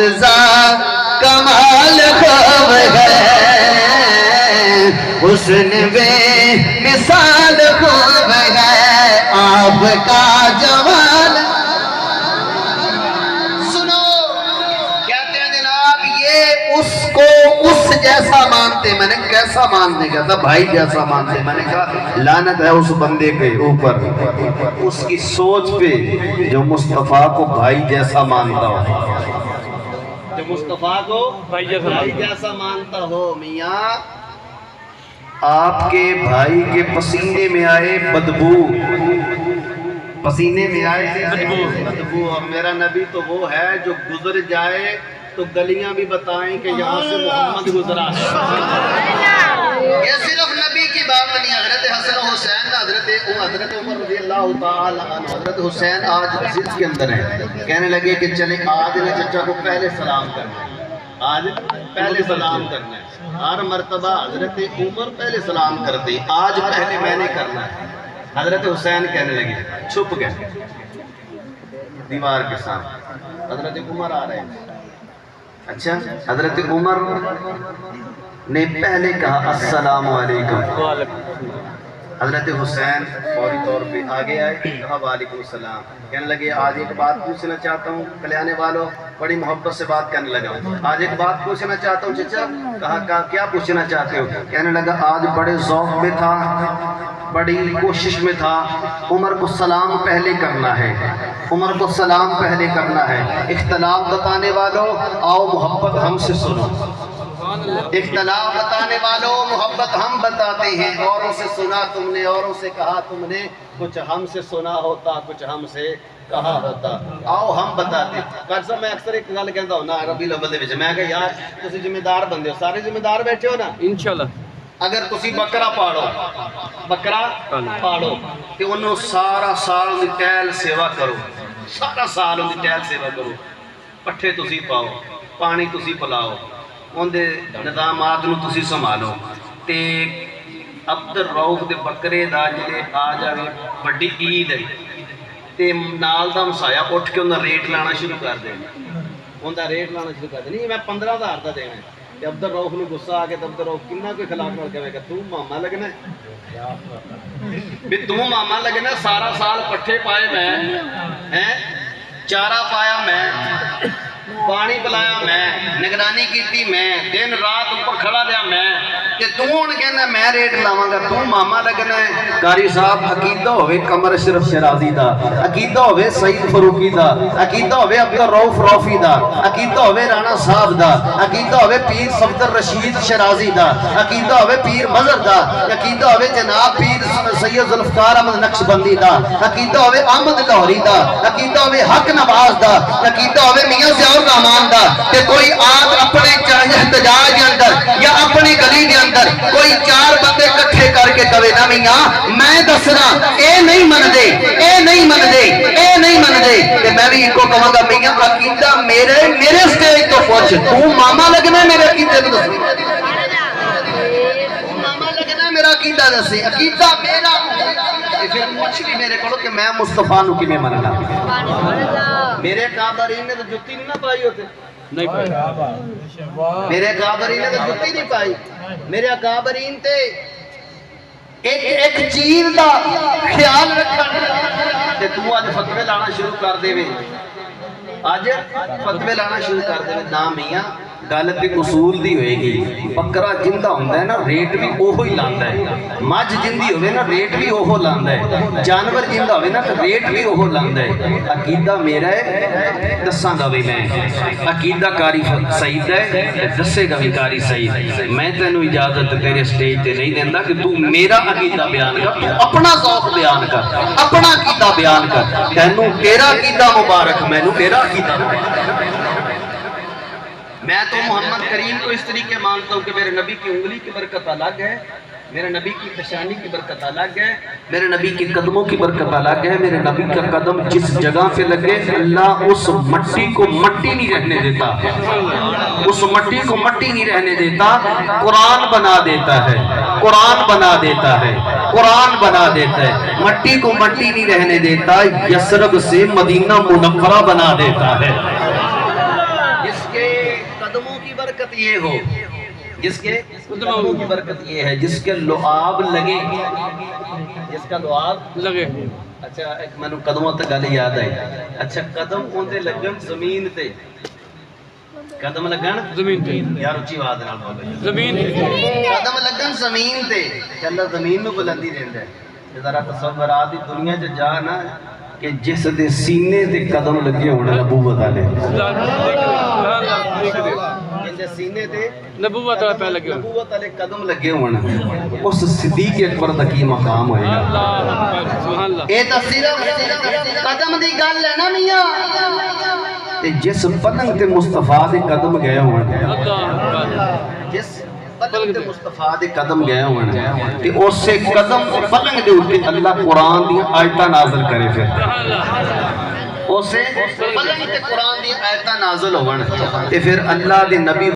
معجزہ کمال خوب ہے، حسن بے مثال خوب ہے آپ کا جمال۔ سنو کہتے ہیں جناب یہ اس کو اس جیسا مانتے، میں نے کیسا مانتے، کہتا بھائی جیسا مانتے، میں نے کہا لعنت ہے اس بندے کے اوپر، اس کی سوچ پہ جو مصطفیٰ کو بھائی جیسا مانتا ہو، جو مصطفیٰ کو بھائی جیسا مانتا ہو۔ میاں آپ کے بھائی کے پسینے میں آئے بدبو، پسینے میں آئے بدبو، اور میرا نبی تو وہ ہے جو گزر جائے تو گلیاں بھی بتائیں کہ یہاں سے محمد گزرا ہے۔ یہ صرف نبی کی بات نہیں، حضرت حسن و حسین، حضرت عمر رضی اللہ تعالی عنہ، حضرت حسین آج ضد کے اندر ہے، کہنے لگے کہ چلیں آج نے چچا کو پہلے سلام کرنا ہے، آج پہلے سلام کرنا ہے۔ ہر مرتبہ حضرت عمر پہلے سلام کرتے، آج پہلے میں نے کرنا ہے۔ حضرت حسین کہنے لگے، چھپ گئے دیوار کے سامنے، حضرت عمر آ رہے ہیں۔ اچھا حضرت عمر نے پہلے کہا السلام علیکم، حضرت حسین فوری طور پہ آگے آئے، کہا وعلیکم السلام۔ کہنے لگے آج ایک بات پوچھنا چاہتا ہوں، کلیانے والوں بڑی محبت سے بات کرنے لگا، آج ایک بات پوچھنا چاہتا ہوں چچا۔ کہا کیا پوچھنا چاہتے ہو؟ کہنے لگا آج بڑے ذوق میں تھا، بڑی کوشش میں تھا، عمر کو سلام پہلے کرنا ہے، عمر کو سلام پہلے کرنا ہے۔ اختلاف بتانے والوں آؤ محبت ہم سے سنو، اختلاف بتانے والوں محبت ہم بتاتے ہیں، اوروں سے سنا تم نے، اوروں سے کہا تم نے، کچھ ہم سے سنا ہوتا کچھ ہم سے کہا ہوتا، آؤ ہم بتاتے۔ کر صاحب میں اکثر ایک گل کہتا ہوں نا ربی الاول دے وچ، میں کہ یار تسی ذمہ دار بندے ہو، سارے ذمہ دار بیٹھے ہو نا انشاءاللہ۔ اگر تسی بکرا پاڑو، بکرا پاڑو کہ انہوں سارا سال دی ٹہل سیوا کرو، سارا سال ان دی ٹہل سیوا کرو، پٹھے تسی پاؤ، پانی تسی پلاؤ، اندے نظامات نو تسی سنبھالو، تے عبد الرؤف دے بکرے دا جلے آ جاوے بڑی عید ہے تے نال دا مسایا اٹھ کے انہاں ریٹ لانا شروع کر دیں، انہاں ریٹ لانا شروع کر دیں، نہیں میں 15,000 دا دینا ہے، تے عبد الرؤف نو غصہ آ کے عبد الرؤف کنا کوئی خلاف کر کے کہ تو ماما لگنا ہے، بھی تو ماما لگنا ہے، سارا سال پٹھے پائے میں، چارہ پایا میں، پانی پلایا میں، نگرانی کیتی میں، دن رات اوپر کھڑا دیا میں، کہ تو ہن کہنا میں ریٹ لاواں گا، تو ماما لگنا ہے۔ قاری صاحب عقیدہ ہوئے قمر اشرف شرازی دا، عقیدہ ہوئے سعید فروقی دا، عقیدہ ہوئے عبد الرؤف روفی دا، عقیدہ ہوئے رانا صاحب دا، عقیدہ ہوئے پیر صفدر رشید شرازی دا، عقیدہ ہوئے پیر مظہر دا، عقیدہ ہوئے جناب پیر سید ذوالفقار احمد نقشبندی دا، عقیدہ ہوئے احمد لاہوری دا، عقیدہ ہوئے حق نواز دا، عقیدہ ہوئے میاں ضیاء الرحمان دا، کہ کوئی آج اپنے احتجاج کے اندر یا اپنی گلی کے اندر کوئی چار بندے کٹھے کر کے کہے نا میاں میں دسنا اے نہیں من دے، اے نہیں من دے، اے نہیں من دے، کہ میں بھی ان کو کہوں گا میاں عقیدہ میرے سٹیج تو پہنچ، تو ماما لگنا میرے عقیدے کو دسے، ماما لگنا میرا عقیدہ دسے، عقیدہ میرا، پھر پوچھ بھی میرے کو کہ میں مصطفیٰ نو کیویں مننا۔ میرے کابرین نے تو جتی نہیں نہ پائی ہوتے، نہیں پائی، میرے کابرین نے تو جتی نہیں پائی، میرے کابرین تے ایک چیز دا خیال رکھا کہ تو آج فتوے لانا شروع کر دے وے، آج فتوے لانا شروع کر دے وے، نا میاں گل تے اصول دی ہوئے گی، بکرا جندہ ہوندہ ہے نا ریٹ بھی اوہو ہی لاندہ ہے، مجھ جندی ہوئے نا ریٹ بھی اوہو لاندہ ہے، جانور جندہ ہوئے نا ریٹ بھی اوہو لاندہ ہے۔ عقیدہ میرا ہے دساں گا بھی میں، عقیدہ کاری سعید ہے دسے گا بھی کاری سعید، میں تینوں اجازت تیرے سٹیج تے نہیں دیندہ کہ تو میرا عقیدہ بیان کر، تو اپنا ذوق بیان کر، اپنا عقیدہ بیان کر، تینوں تیرا عقیدہ مبارک، میں نو میرا عقیدہ مبارک۔ میں تو محمد کریم کو اس طریقے مانتا ہوں کہ میرے نبی کی انگلی کی برکت الگ ہے، میرے نبی کی پیشانی کی برکت الگ ہے، میرے نبی کی قدموں کی برکت الگ ہے، میرے نبی کا قدم جس جگہ پہ لگے اللہ اس مٹی کو مٹی نہیں رہنے دیتا، اس مٹی کو مٹی نہیں رہنے دیتا، قرآن بنا دیتا ہے، قرآن بنا دیتا ہے، قرآن بنا دیتا ہے، مٹی کو مٹی نہیں رہنے دیتا، یثرب سے مدینہ منورہ بنا دیتا ہے۔ برکت یہ ہو، جس کے قدموں کی برکت یہ ہے جس کے لعاب لگے، جس کا لعاب لگے. اچھا ایک میں قدموں تک گل یاد آئی. اچھا قدم اوندے لگن زمین تے، قدم لگن زمین تے، یار اچھی آواز نال بولو، زمین تے قدم لگن زمین تے کہ اللہ زمین میں بلندی دیندا ہے. ذرا تصورات دی دنیا چ جا نا کہ جس دے سینے تے قدم لگے ہونے نبوت والے، جس دے سینے تے نبوت پہ لگے ہوئے، نبوت والے قدم لگے ہونے اس صدیق اکبر دا کی مقام ہوئے گا. اللہ اکبر، سبحان اللہ. اے تا صرف قدم دی گل ہے نا میاں، تے جس پلنگ تے مصطفیٰ دے قدم گئے ہونے، اللہ اکبر، جس پلنگ تے مصطفیٰ دے قدم گئے ہونے تے اس سے قدم پلنگ دے اوپر اللہ قرآن دی آیتاں نازل کرے. پھر سبحان اللہ. اس سے پلنگ تے قرآن دی آیتاں نازل ہون تے پھر اللہ دے نبی